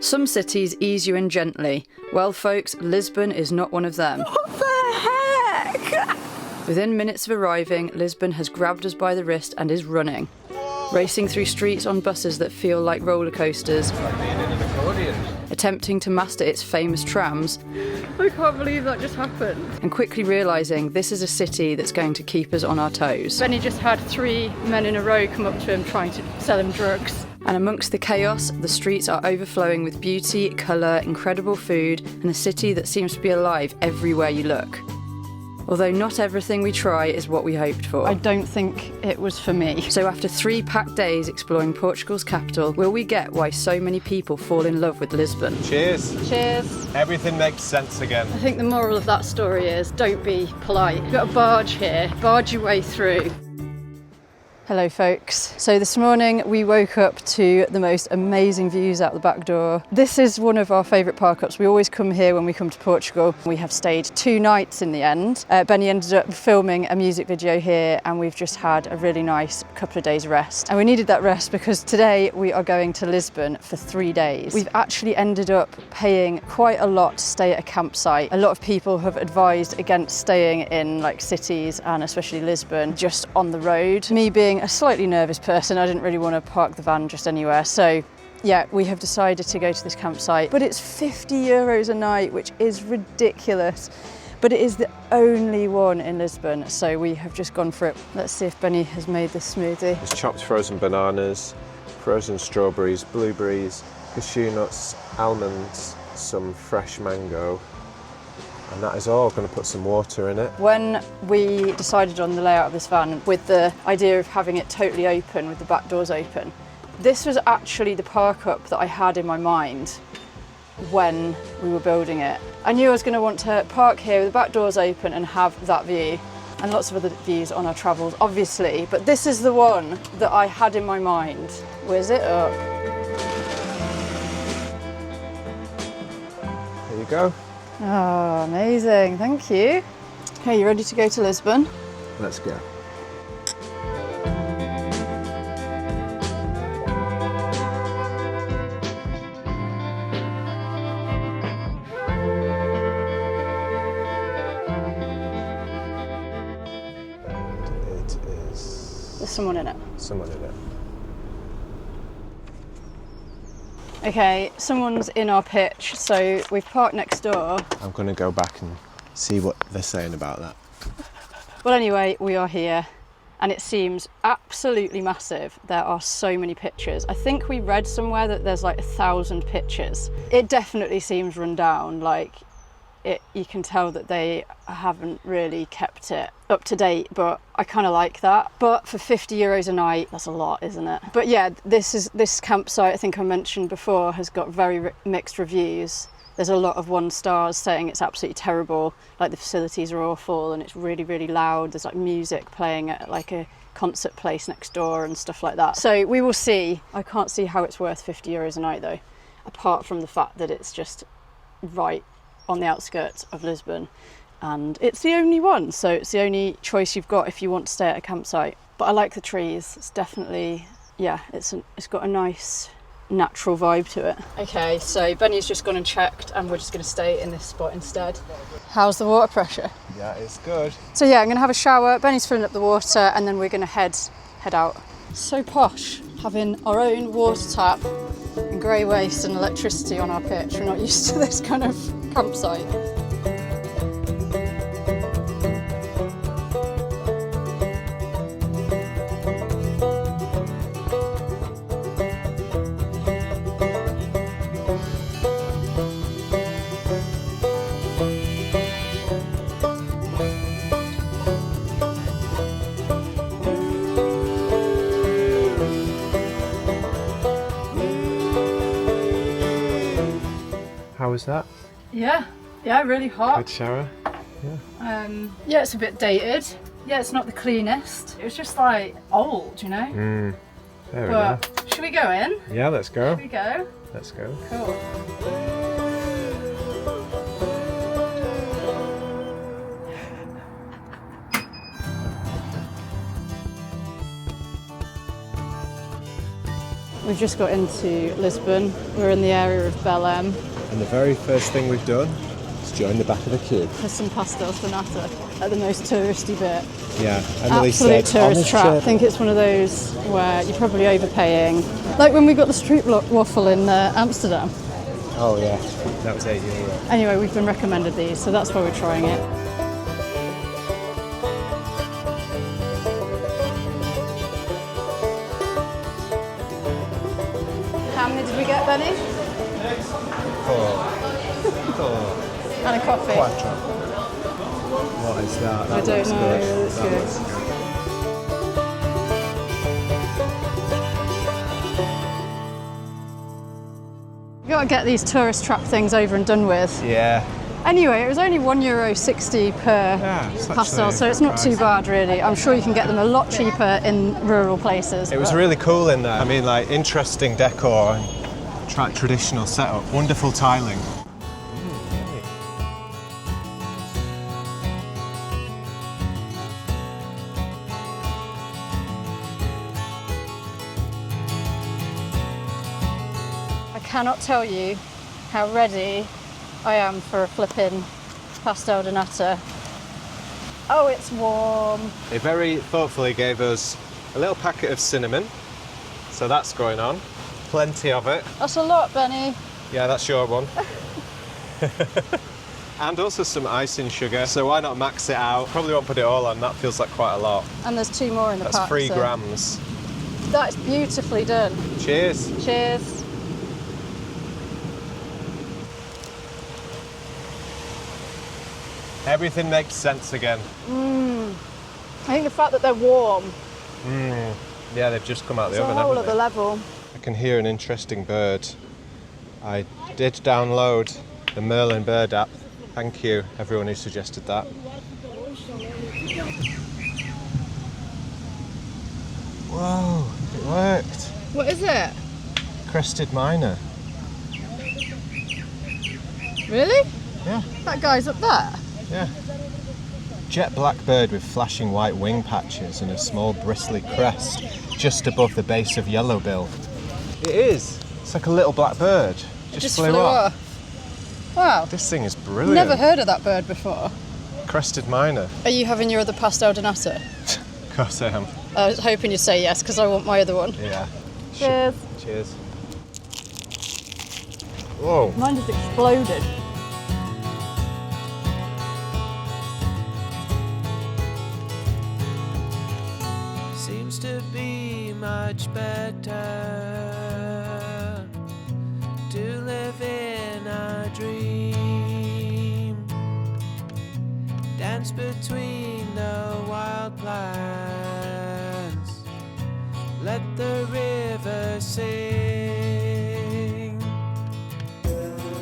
Some cities ease you in gently. Well, folks, Lisbon is not one of them. What the heck? Within minutes of arriving, Lisbon has grabbed us by the wrist and is running. Racing through streets on buses that feel like roller coasters. Like being in an accordion. Attempting to master its famous trams. I can't believe that just happened. And quickly realising this is a city that's going to keep us on our toes. Benny just had 3 men in a row come up to him trying to sell him drugs. And amongst the chaos, the streets are overflowing with beauty, colour, incredible food, and a city that seems to be alive everywhere you look. Although not everything we try is what we hoped for. I don't think it was for me. So after 3 packed days exploring Portugal's capital, will we get why so many people fall in love with Lisbon? Cheers. Cheers. Everything makes sense again. I think the moral of that story is don't be polite. You've got a barge here, barge your way through. Hello folks. So this morning we woke up to the most amazing views out the back door. This is one of our favourite park-ups. We always come here when we come to Portugal. We have stayed 2 nights in the end. Benny ended up filming a music video here and we've just had a really nice couple of days rest. And we needed that rest because today we are going to Lisbon for 3 days. We've actually ended up paying quite a lot to stay at a campsite. A lot of people have advised against staying in like cities and especially Lisbon just on the road. Me being a slightly nervous person, I didn't really want to park the van just anywhere, so yeah, we have decided to go to this campsite, but it's €50 a night, which is ridiculous, but it is the only one in Lisbon, so we have just gone for it. Let's see if Benny has made this smoothie. There's chopped frozen bananas, frozen strawberries, blueberries, cashew nuts, almonds, some fresh mango, and that is all. I'm going to put some water in it. When we decided on the layout of this van with the idea of having it totally open with the back doors open, this was actually the park up that I had in my mind when we were building it. I knew I was going to want to park here with the back doors open and have that view and lots of other views on our travels obviously, but this is the one that I had in my mind. Where's it up? Here you go. Oh, amazing, thank you. Okay, you ready to go to Lisbon? Let's go. It is... There's someone in it. someone in it. Okay, someone's in our pitch, so we've parked next door. I'm going to go back and see what they're saying about that. Well, anyway, we are here and it seems absolutely massive. There are so many pictures. I think we read somewhere that there's like 1,000 pictures. It definitely seems run down, like you can tell that they haven't really kept it up to date, but I kind of like that. But for €50 a night, that's a lot, isn't it? But yeah, this campsite, I think I mentioned before, has got very mixed reviews. There's a lot of 1 stars saying it's absolutely terrible, like the facilities are awful and it's really, really loud. There's like music playing at like a concert place next door and stuff like that. So we will see. I can't see how it's worth €50 a night though, apart from the fact that it's just right on the outskirts of Lisbon and it's the only one, so it's the only choice you've got if you want to stay at a campsite. But I like the trees. It's definitely, yeah, it's got a nice natural vibe to it. Okay, so Benny's just gone and checked and we're just going to stay in this spot instead. How's the water pressure? Yeah, it's good. So yeah, I'm going to have a shower, Benny's filling up the water and then we're going to head out. So posh, having our own water tap and grey waste and electricity on our pitch. We're not used to this kind of campsite. How was that? Yeah, really hot. Good shower? Yeah, it's a bit dated. Yeah, it's not the cleanest. It was just like old, you know? Fair enough. But should we go in? Yeah, let's go. Should we go? Let's go. Cool. We've We've just got into Lisbon. We're in the area of Belém. And the very first thing we've done is join the back of the queue. There's some pastels for nata at the most touristy bit. Yeah, Emily Absolute said, tourist trap. I think it's one of those where you're probably overpaying. Like when we got the street waffle in Amsterdam. Oh yeah, that was €8. Anyway, we've been recommended these, so that's why we're trying it. How many did we get, Benny? 4. And a coffee. Quattro. What is that? I don't know. Good. It looks That good. looks good. You gotta get these tourist trap things over and done with. Yeah. Anyway, it was only €1.60 per It's pastel, actually so it's a good not too price. bad really. I'm sure you can get them a lot cheaper in rural places. It was but- really cool in there. I mean, like, interesting decor and traditional setup. Wonderful tiling. I cannot tell you how ready I am for a flipping pastel de nata. Oh, it's warm. They very thoughtfully gave us a little packet of cinnamon. So that's going on. Plenty of it. That's a lot, Benny. Yeah, that's your one. And also some icing sugar, so why not max it out? Probably won't put it all on, that feels like quite a lot. And there's 2 more in the That's pack. 3 so- grams. That's beautifully done. Cheers. Cheers. Everything makes sense again. I think the fact that they're warm Yeah, they've just come out of is the a oven, whole haven't other they? level. I can hear an interesting bird. I did download the Merlin bird app. Thank you, everyone who suggested that. Whoa, it worked. What is it? Crested miner. Really? Yeah, That guy's up there. yeah. Jet black bird with flashing white wing patches and a small bristly crest just above the base of yellowbill. It is. It's like a little black bird. Just flew up. Wow. This thing is brilliant. Never heard of that bird before. Crested miner. Are you having your other pastel de nata? Of course I am. I was hoping you'd say yes because I want my other one. Yeah. Cheers. Cheers. Whoa. Mine just exploded. Seems to be much better to live in a dream, dance between the wild plants, let the river sing.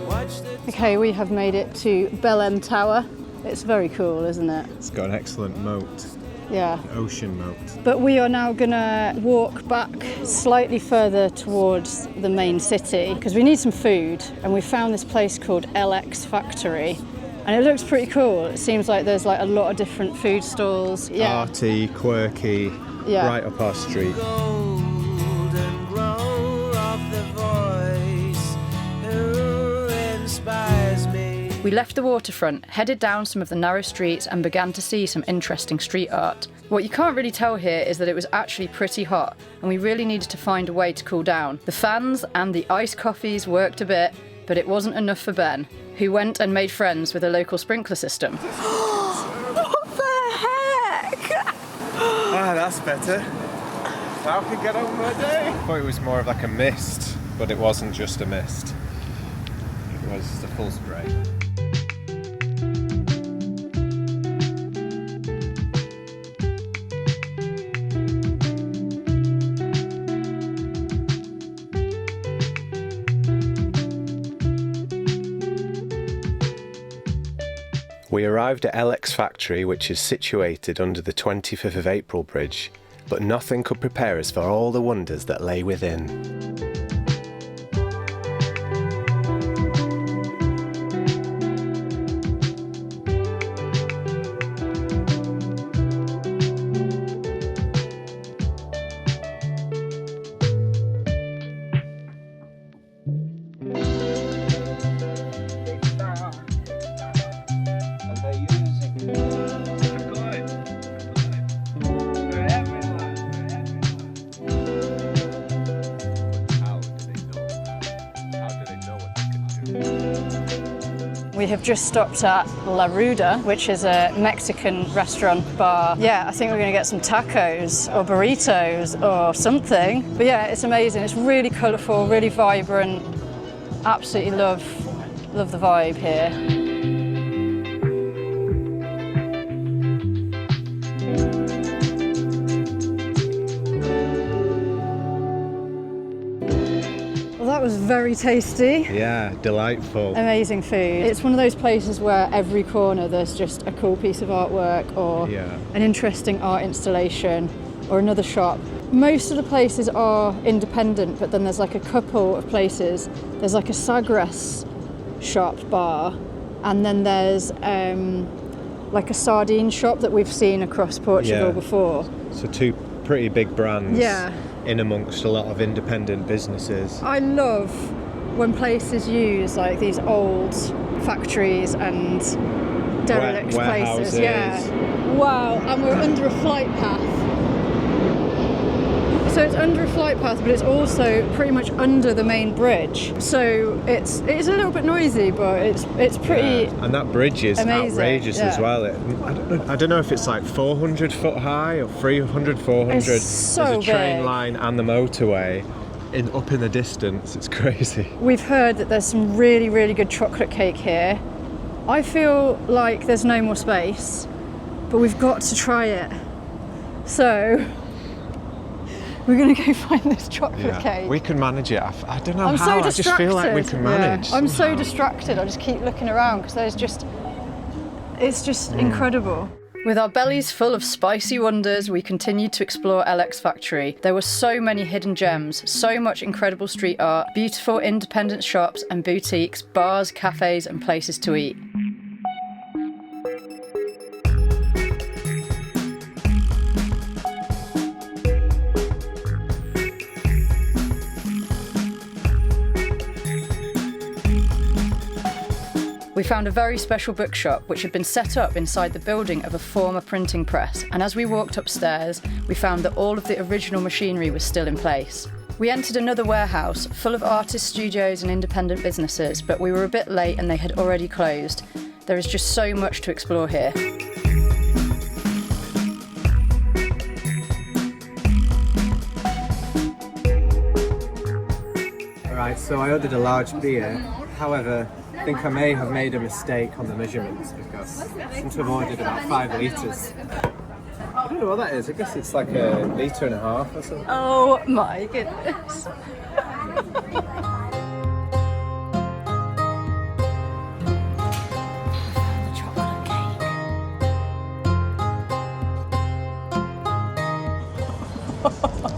Watch the Okay, we have made it to Belém Tower. It's very cool, isn't it? It's got an excellent moat, Yeah. ocean moat. But we are now gonna walk back slightly further towards the main city because we need some food, and we found this place called LX Factory, and it looks pretty cool. It seems like there's like a lot of different food stalls. Yeah. Arty, quirky, Yeah. right up our street. golden glow of the voice who inspires me. We left the waterfront, headed down some of the narrow streets and began to see some interesting street art. What you can't really tell here is that it was actually pretty hot and we really needed to find a way to cool down. The fans and the iced coffees worked a bit, but it wasn't enough for Ben, who went and made friends with a local sprinkler system. Ah, that's better. Now I can get on with my day. I thought it was more of like a mist, but it wasn't just a mist. It was a full spray. We arrived at LX Factory, which is situated under the 25th of April bridge, but nothing could prepare us for all the wonders that lay within. We have just stopped at La Ruda, which is a Mexican restaurant bar. Yeah, I think we're going to get some tacos or burritos or something. But yeah, it's amazing. It's really colourful, really vibrant. Absolutely love the vibe here. That was very tasty. Yeah, delightful. Amazing food. It's one of those places where every corner there's just a cool piece of artwork or an interesting art installation or another shop. Most of the places are independent, but then there's like a couple of places. There's like a Sagres shop bar, and then there's like a sardine shop that we've seen across Portugal before. So two pretty big brands. Yeah. In amongst a lot of independent businesses. I love when places use like these old factories and derelict places. Yeah. Wow, and we're under a flight path. So it's under a flight path, but it's also pretty much under the main bridge. So it's a little bit noisy, but it's pretty. Yeah. And that bridge is amazing. Outrageous as well. I don't know if it's like 400 foot high or 300, 400. It's so There's a train big. line and the motorway up in the distance. It's crazy. We've heard that there's some really, really good chocolate cake here. I feel like there's no more space, but we've got to try it. So we're going to go find this chocolate cake. We can manage it. I don't know I'm how. so I just feel like we can manage. I'm so somehow. distracted. I just keep looking around because it's just incredible. With our bellies full of spicy wonders, we continued to explore LX Factory. There were so many hidden gems, so much incredible street art, beautiful independent shops and boutiques, bars, cafes and places to eat. We found a very special bookshop which had been set up inside the building of a former printing press, and as we walked upstairs, we found that all of the original machinery was still in place. We entered another warehouse full of artist studios and independent businesses, but we were a bit late and they had already closed. There is just so much to explore here. Alright, so I ordered a large beer. However, I think I may have made a mistake on the measurements because I seem to have ordered about 5 litres. I don't know what that is. I guess it's like a litre and a half or something. Oh my goodness.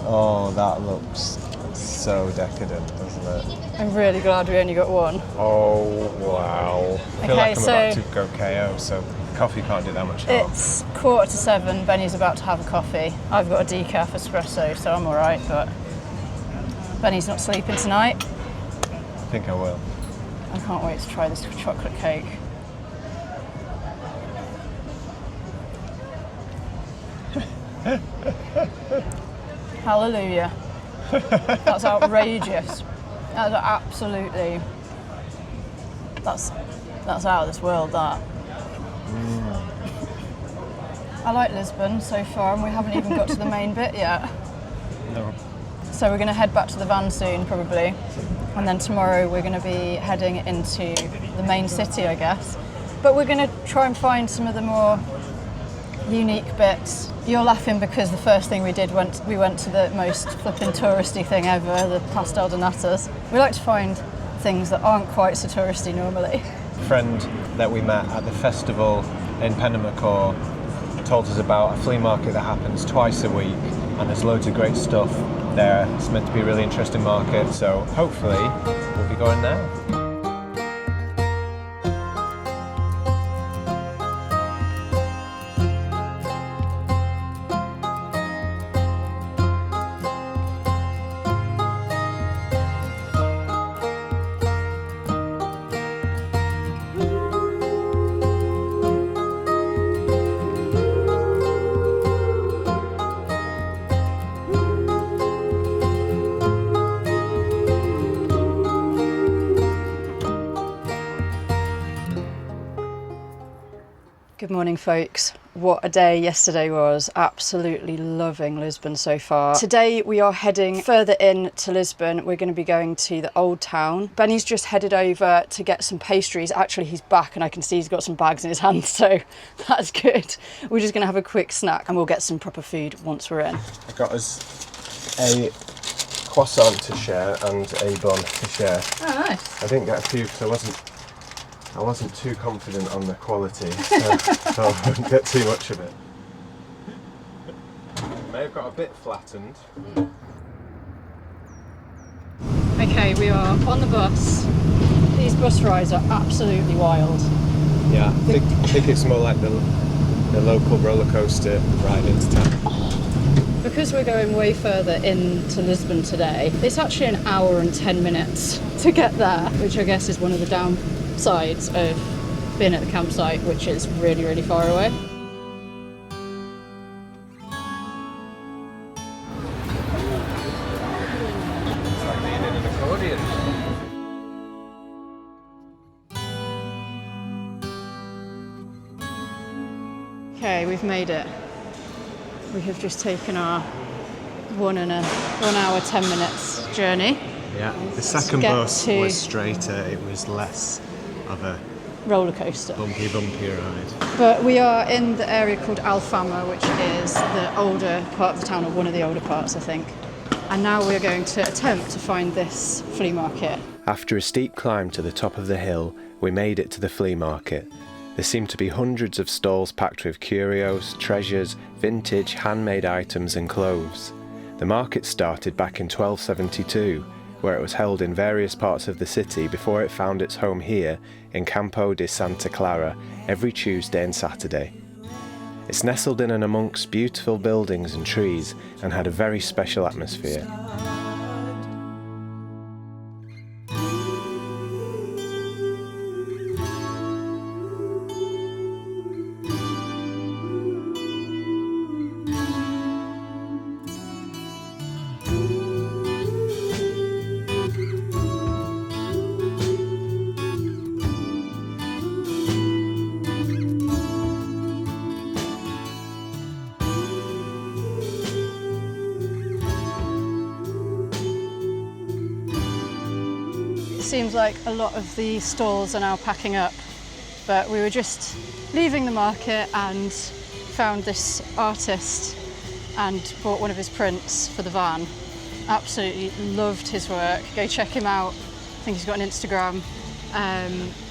Oh, that looks so decadent, doesn't it? I'm really glad we only got one. Oh, wow. I feel Okay, like I'm about to go KO, so coffee can't do that much harm. It's 7:15. Benny's about to have a coffee. I've got a decaf espresso, so I'm all right, but Benny's not sleeping tonight. I think I will. I can't wait to try this chocolate cake. Hallelujah. That's outrageous. That's absolutely. That's out of this world, that. I like Lisbon so far, and we haven't even got to the main bit yet. No. So we're going to head back to the van soon, probably. And then tomorrow we're going to be heading into the main city, I guess. But we're going to try and find some of the more unique bits. You're laughing because the first thing we did, we went to the most flippin' touristy thing ever, the Pastel de natas. We like to find things that aren't quite so touristy normally. A friend that we met at the festival in Penamacor told us about a flea market that happens twice a week, and there's loads of great stuff there. It's meant to be a really interesting market, so hopefully we'll be going there. Good morning, folks. What a day yesterday was. Absolutely loving Lisbon so far. Today we are heading further in to Lisbon. We're going to be going to the old town. Benny's just headed over to get some pastries. Actually, he's back and I can see he's got some bags in his hand, so that's good. We're just going to have a quick snack and we'll get some proper food once we're in. I got us a croissant to share and a bun to share. Oh, nice. I didn't get a few because I wasn't too confident on the quality, so I wouldn't get too much of it. May have got a bit flattened. Okay, we are on the bus. These bus rides are absolutely wild. Yeah, I think it's more like the local roller coaster ride into town. Because we're going way further into Lisbon today, it's actually an hour and 10 minutes to get there, which I guess is one of the downsides of being at the campsite, which is really, really far away. It's like being in an accordion. Okay, we've made it. We have just taken our 1 hour 10 minutes journey. Yeah, the second get bus to- was straighter, it was less of a Roller coaster. bumpy ride. But we are in the area called Alfama, which is the older part of the town, or one of the older parts, I think. And now we're going to attempt to find this flea market. After a steep climb to the top of the hill, we made it to the flea market. There seemed to be hundreds of stalls packed with curios, treasures, vintage, handmade items and clothes. The market started back in 1272, where it was held in various parts of the city before it found its home here in Campo de Santa Clara every Tuesday and Saturday. It's nestled in and amongst beautiful buildings and trees and had a very special atmosphere. Seems like a lot of the stalls are now packing up, but we were just leaving the market and found this artist and bought one of his prints for the van. Absolutely loved his work. Go check him out. I think he's got an Instagram.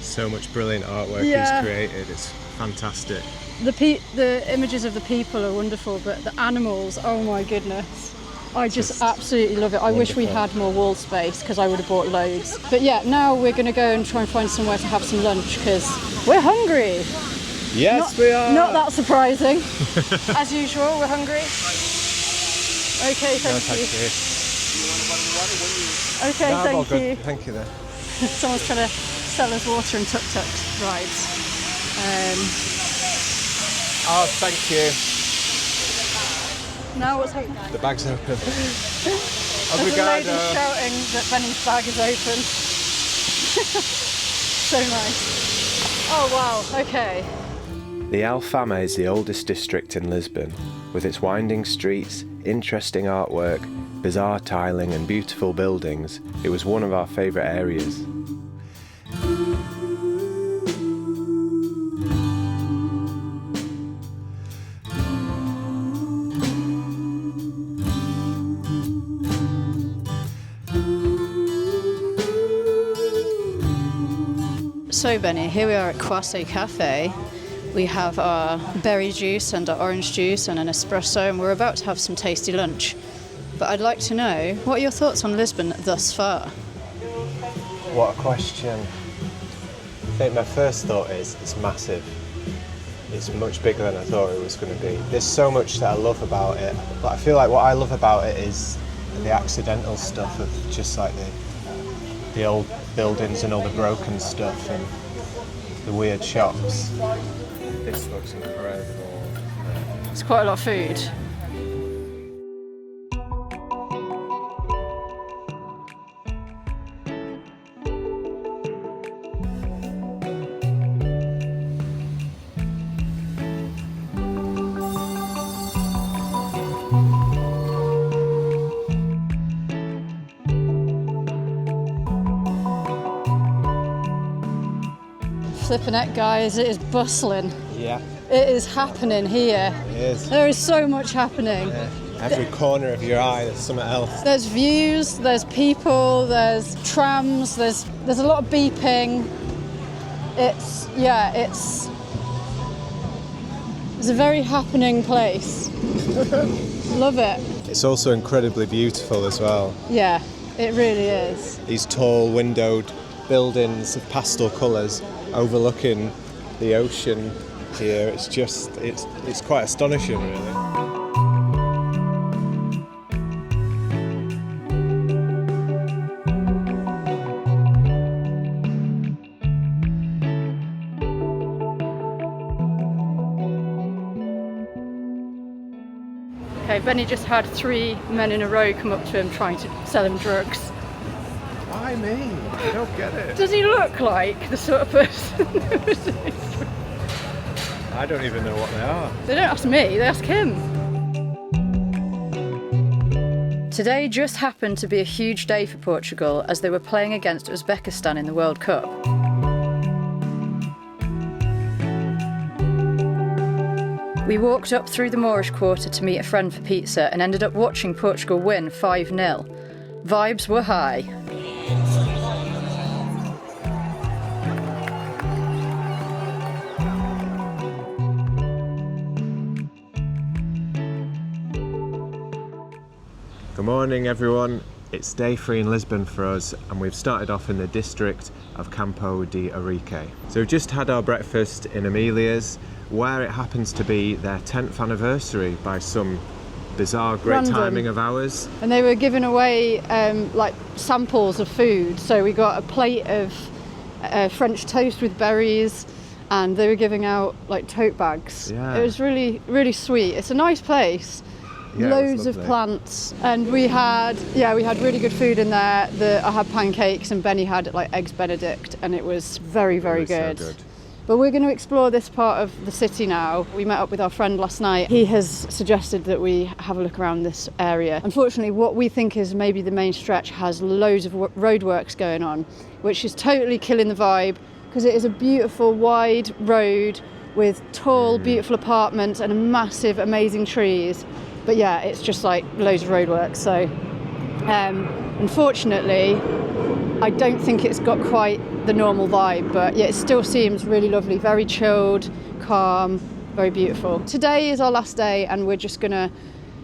So much brilliant artwork Yeah. he's created, it's fantastic. The images of the people are wonderful, but the animals, oh my goodness. I just absolutely love it. I wish we wonderful. had more wall space because I would have bought loads. But yeah, now we're going to go and try and find somewhere to have some lunch because we're hungry. Yes, we are! Not that surprising. As usual, we're hungry. Okay, No, thank you. you. Okay, No, I'm all thank good. you. Thank you there. Someone's trying to sell us water and tuk-tuk rides. Oh, thank you. Now what's happening? The bag's open. There's a lady shouting that Benny's bag is open. So nice. Oh wow, okay. The Alfama is the oldest district in Lisbon. With its winding streets, interesting artwork, bizarre tiling and beautiful buildings, it was one of our favourite areas. So Benny, here we are at Quase Cafe. We have our berry juice and our orange juice and an espresso, and we're about to have some tasty lunch. But I'd like to know, what are your thoughts on Lisbon thus far? What a question. I think my first thought is it's massive. It's much bigger than I thought it was going to be. There's so much that I love about it, but I feel like what I love about it is the accidental stuff of just like the old buildings and all the broken stuff and the weird shops. This looks incredible. It's quite a lot of food. Flipping heck, guys, it is bustling. Yeah, It is happening here. it is. There is so much happening. Yeah. Every corner of your eye, there's something else. There's views, there's people, there's trams, there's a lot of beeping. It's a very happening place. Love it. It's also incredibly beautiful as well. Yeah, it really is. These tall windowed buildings of pastel colours overlooking the ocean here. It's quite astonishing, really. Okay, Benny just had 3 men in a row come up to him trying to sell him drugs. Why me? I don't get it. Does he look like the sort of person who was doing drugs? I don't even know what they are. They don't ask me, they ask him. Today just happened to be a huge day for Portugal as they were playing against Uzbekistan in the World Cup. We walked up through the Moorish Quarter to meet a friend for pizza and ended up watching Portugal win 5-0. Vibes were high. Good morning, everyone. It's day 3 in Lisbon for us, and we've started off in the district of Campo de Arique. So we've just had our breakfast in Amelia's, where it happens to be their 10th anniversary by some bizarre great Random. timing of ours. And they were giving away like samples of food. So we got a plate of French toast with berries, and they were giving out like tote bags. Yeah. It was really, really sweet. It's a nice place. Yeah, it was Loads of lovely. plants, and we had really good food in there. I had pancakes, and Benny had like eggs Benedict, and it was very, very It was so good. good. But we're going to explore this part of the city now. We met up with our friend last night. He has suggested that we have a look around this area. Unfortunately, what we think is maybe the main stretch has loads of roadworks going on, which is totally killing the vibe, because it is a beautiful wide road with tall, beautiful apartments and massive, amazing trees. But yeah, it's just like loads of roadworks. So unfortunately, I don't think it's got quite the normal vibe, but yeah, it still seems really lovely, very chilled, calm, very beautiful. Today is our last day, and we're just gonna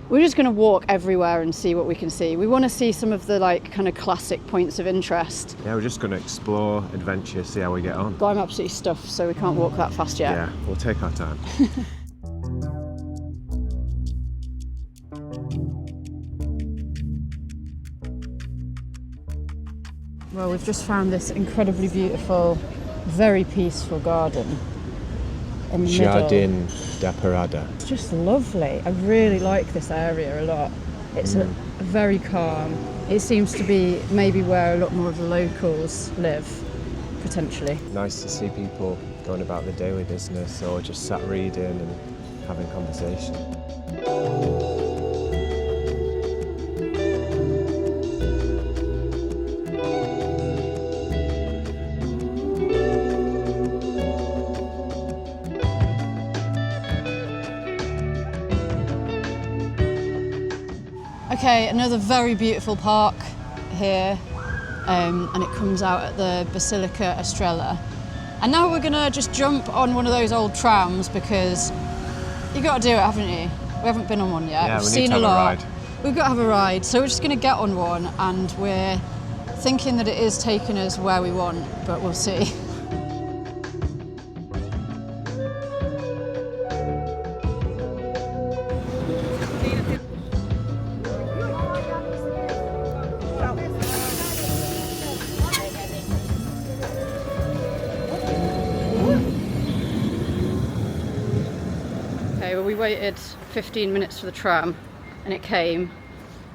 walk everywhere and see what we can see. We want to see some of the like kind of classic points of interest. Yeah, we're just going to explore, adventure, see how we get on. But I'm absolutely stuffed, so we can't walk that fast yet. Yeah, we'll take our time. Well, we've just found this incredibly beautiful, very peaceful garden in the middle. Jardim da Parada. It's just lovely. I really like this area a lot. It's a very calm. It seems to be maybe where a lot more of the locals live, potentially. Nice to see people going about their daily business or just sat reading and having conversation. Okay, another very beautiful park here, and it comes out at the Basilica Estrella. And now we're gonna just jump on one of those old trams, because you got to do it, haven't you? We haven't been on one yet. Yeah, We've we need seen to have a a lot. ride. We've got to have a ride, so we're just gonna get on one, and we're thinking that it is taking us where we want, but we'll see. Okay, well, we waited 15 minutes for the tram, and it came,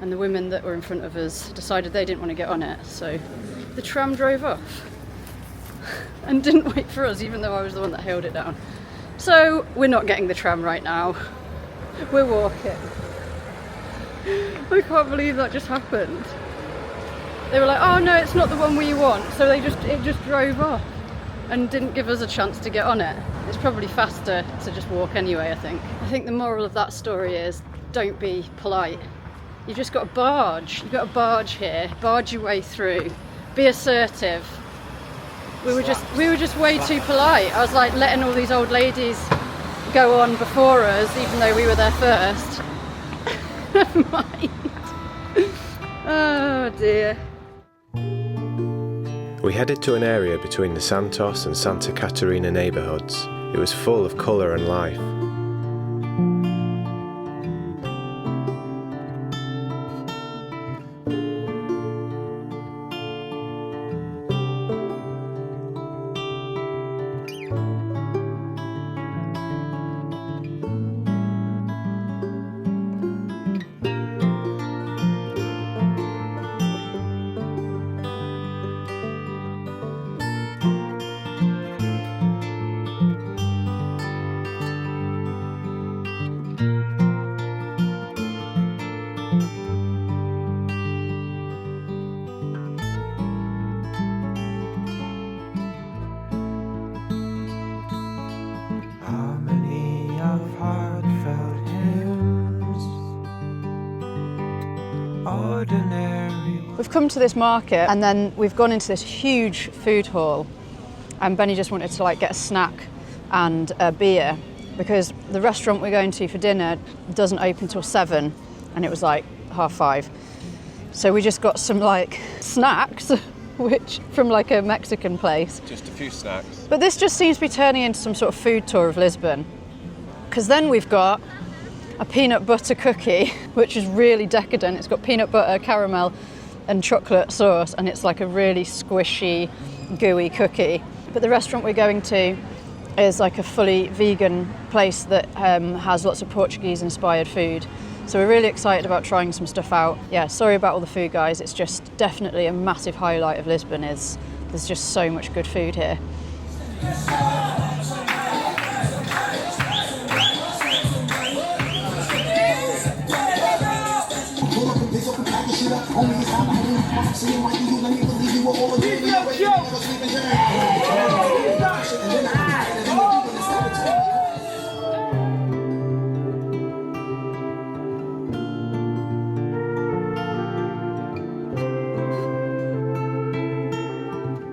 and the women that were in front of us decided they didn't want to get on it, so the tram drove off and didn't wait for us, even though I was the one that held it down. So we're not getting the tram right now, we're walking. I can't believe that just happened. They were like, oh no, it's not the one we want, so it just drove off. and didn't give us a chance to get on it. It's probably faster to just walk anyway, I think. I think the moral of that story is don't be polite. You've just got to barge. You've got to barge here, barge your way through, be assertive. We were just way too polite. I was like letting all these old ladies go on before us, even though we were there first. Never mind. Oh dear. We headed to an area between the Santos and Santa Catarina neighbourhoods. It was full of colour and life. Harmony of heartfelt hymns, ordinary. We've come to this market and then we've gone into this huge food hall, and Benny just wanted to like get a snack and a beer because the restaurant we're going to for dinner doesn't open till 7 and it was like 5:30. So we just got some like snacks which from like a Mexican place. Just a few snacks. But this just seems to be turning into some sort of food tour of Lisbon. Because then we've got a peanut butter cookie, which is really decadent. It's got peanut butter, caramel and chocolate sauce, and it's like a really squishy, gooey cookie. But the restaurant we're going to is like a fully vegan place that has lots of Portuguese-inspired food. So we're really excited about trying some stuff out. Yeah, sorry about all the food, guys. It's just definitely a massive highlight of Lisbon is there's just so much good food here.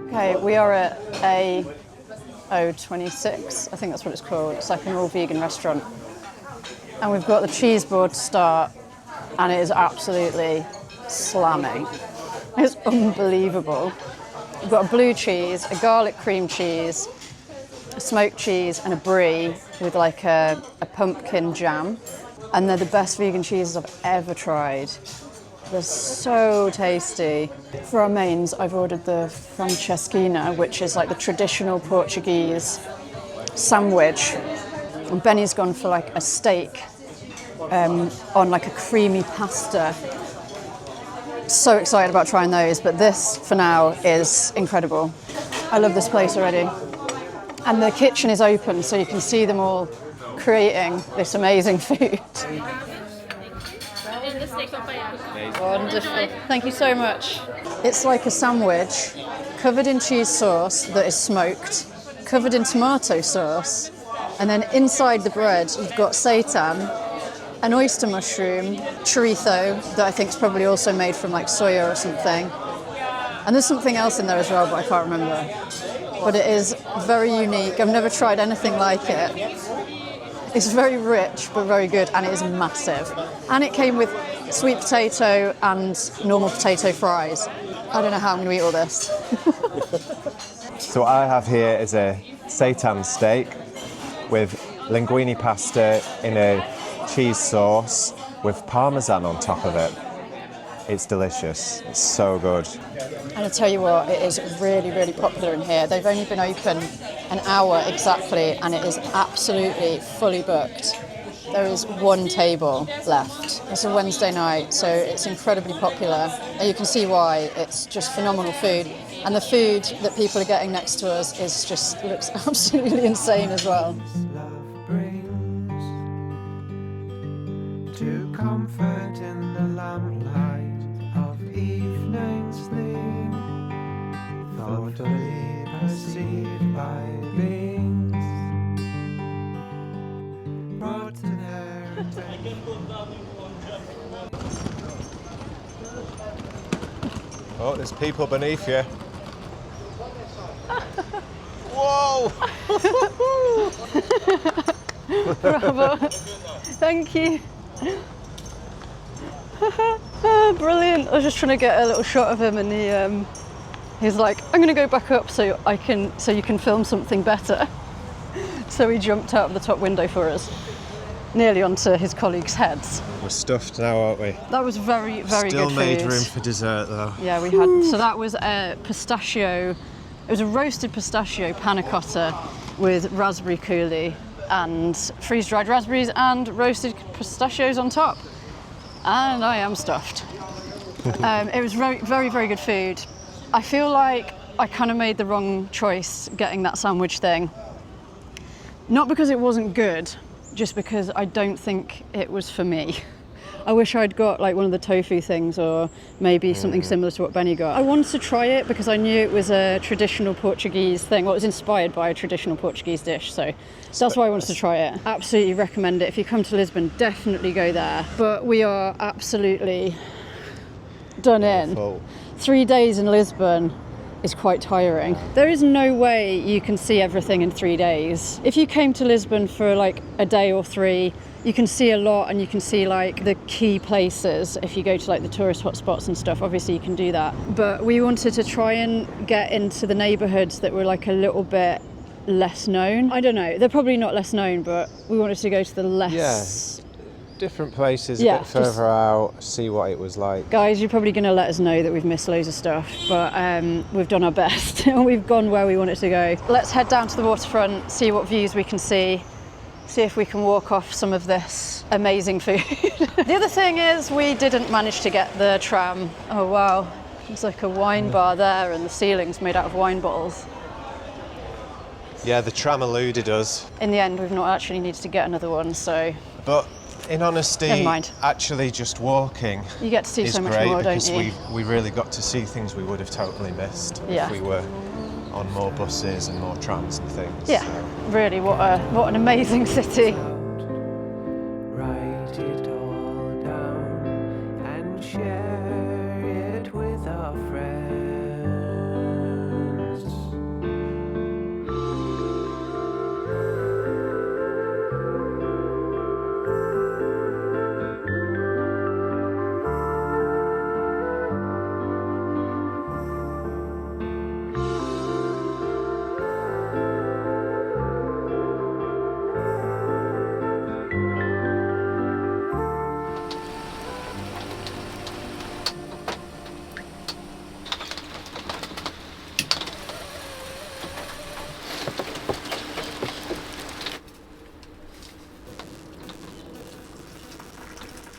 Okay, we are at A026, I think that's what it's called. It's like an all-vegan restaurant. And we've got the cheese board to start, and it is absolutely slamming. It's unbelievable. We've got a blue cheese, a garlic cream cheese, a smoked cheese, and a brie with like a pumpkin jam. And they're the best vegan cheeses I've ever tried. They're so tasty. For our mains, I've ordered the franceschina, which is like the traditional Portuguese sandwich. And Benny's gone for like a steak on like a creamy pasta. So excited about trying those, but this for now is incredible. I love this place already. And the kitchen is open, so you can see them all creating this amazing food. Wonderful. Thank you so much. It's like a sandwich covered in cheese sauce that is smoked, covered in tomato sauce, and then inside the bread you've got seitan, an oyster mushroom, chorizo that I think is probably also made from like soya or something. And there's something else in there as well, but I can't remember. But it is very unique. I've never tried anything like it. It's very rich, but very good, and it is massive. And it came with sweet potato and normal potato fries. I don't know how I'm going to eat all this. So what I have here is a seitan steak with linguine pasta in a cheese sauce with parmesan on top of it. It's delicious. It's so good. And I tell you what, it is really, really popular in here. They've only been open an hour exactly, and it is absolutely fully booked. There is one table left. It's a Wednesday night, so it's incredibly popular. And you can see why. It's just phenomenal food. And the food that people are getting next to us is just looks absolutely insane as well. Love brings to comfort in the lamplight of evening sleep. Thoughtfully deceived by beings brought to their attention. Oh, there's people beneath you. Whoa! Bravo. Thank you. Brilliant. I was just trying to get a little shot of him, and he's like, I'm going to go back up so you can film something better. So he jumped out of the top window for us, nearly onto his colleagues' heads. We're stuffed now, aren't we? That was very, very Still good made food. room for dessert though. Yeah, we had. So that was a pistachio. It was a roasted pistachio panna cotta with raspberry coulis and freeze-dried raspberries and roasted pistachios on top. And I am stuffed. It was very, very, very good food. I feel like I kind of made the wrong choice getting that sandwich thing. Not because it wasn't good, just because I don't think it was for me. I wish I'd got like one of the tofu things, or maybe something similar to what Benny got. I wanted to try it because I knew it was a traditional Portuguese thing. Well, it was inspired by a traditional Portuguese dish, so that's why I wanted to try it. Absolutely recommend it. If you come to Lisbon, definitely go there. But we are absolutely done in. Full. 3 days in Lisbon is quite tiring. There is no way you can see everything in 3 days. If you came to Lisbon for like a day or three, you can see a lot, and you can see like the key places. If you go to like the tourist hotspots and stuff, obviously you can do that. But we wanted to try and get into the neighbourhoods that were like a little bit less known. I don't know, they're probably not less known, but we wanted to go to the less... Different places, Yeah, a bit further out, see what it was like. Guys, you're probably going to let us know that we've missed loads of stuff, but we've done our best. We've gone where we wanted to go. Let's head down to the waterfront, see what views we can see if we can walk off some of this amazing food. The other thing is we didn't manage to get the tram. Oh wow, there's like a wine bar there, and the ceiling's made out of wine bottles. Yeah, the tram eluded us. In the end, we've not actually needed to get another one, so But in honesty, Never mind. actually just walking you get to see is so much great more, don't because you? we really got to see things we would have totally missed Yeah. if we were on more buses and more trams and things. Yeah, So. really, what an amazing city. Write it all down and share it with our friends.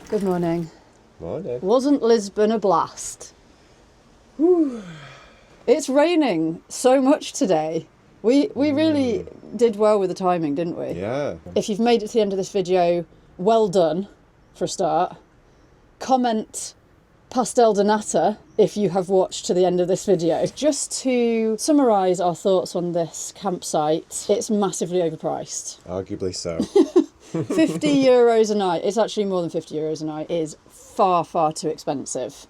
Good morning. Morning. Wasn't Lisbon a blast? Whew. It's raining so much today. We really did well with the timing, didn't we? Yeah. If you've made it to the end of this video, well done for a start. Comment Pastel de nata if you have watched to the end of this video. Just to summarise our thoughts on this campsite, it's massively overpriced. Arguably so. 50 euros a night, it's actually more than 50 euros a night, is far, far too expensive.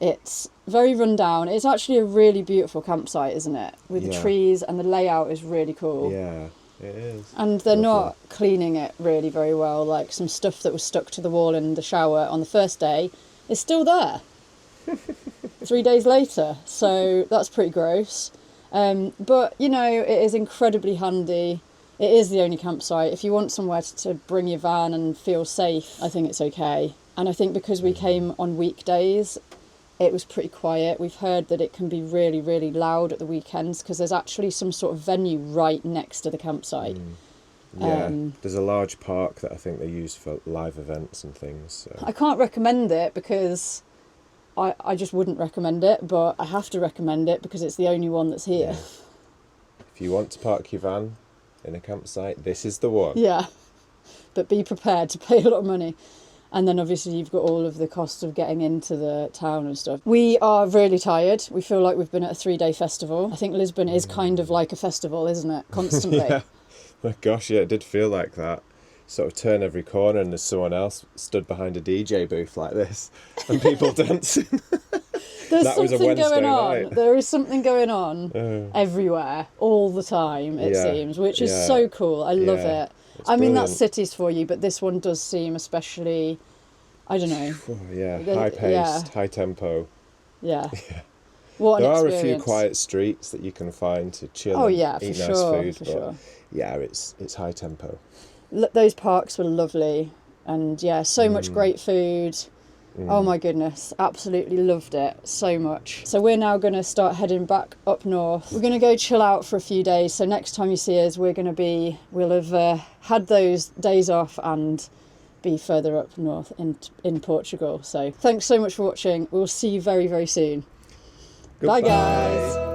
It's very run down. It's actually a really beautiful campsite, isn't it? With the Yeah. trees, and the layout is really cool. Yeah, it is. And they're Lovely. not cleaning it really very well. Like some stuff that was stuck to the wall in the shower on the first day is still there 3 days later. So that's pretty gross. But, you know, it is incredibly handy. It is the only campsite. If you want somewhere to bring your van and feel safe, I think it's okay. And I think because we came on weekdays, it was pretty quiet. We've heard that it can be really, really loud at the weekends because there's actually some sort of venue right next to the campsite. Yeah, there's a large park that I think they use for live events and things. So. I can't recommend it because I just wouldn't recommend it, but I have to recommend it because it's the only one that's here. Yeah. If you want to park your van in a campsite, this is the one. Yeah, but be prepared to pay a lot of money. And then obviously you've got all of the costs of getting into the town and stuff. We are really tired. We feel like we've been at a 3-day festival. I think Lisbon is kind of like a festival, isn't it? Constantly. Yeah. My gosh, yeah, it did feel like that. Sort of turn every corner and there's someone else stood behind a DJ booth like this and people dancing. There's That was a something Wednesday going on. night. There is something going on everywhere, all the time, it Yeah, seems, which is yeah. so cool. I love Yeah, it. it's I mean, that's brilliant. cities for you, but this one does seem especially, I don't know. Oh, yeah, The- high paced, yeah. high tempo. Yeah. What There an are a experience. few quiet streets that you can find to chill Oh and yeah, for eat sure, nice food, for but sure. yeah, it's high tempo. Those parks were lovely, and yeah, so much great food. Oh my goodness, absolutely loved it so much. So we're now going to start heading back up north. We're going to go chill out for a few days. So next time you see us, we'll have had those days off and be further up north in Portugal. So thanks so much for watching. We'll see you very, very soon. Bye Goodbye. guys.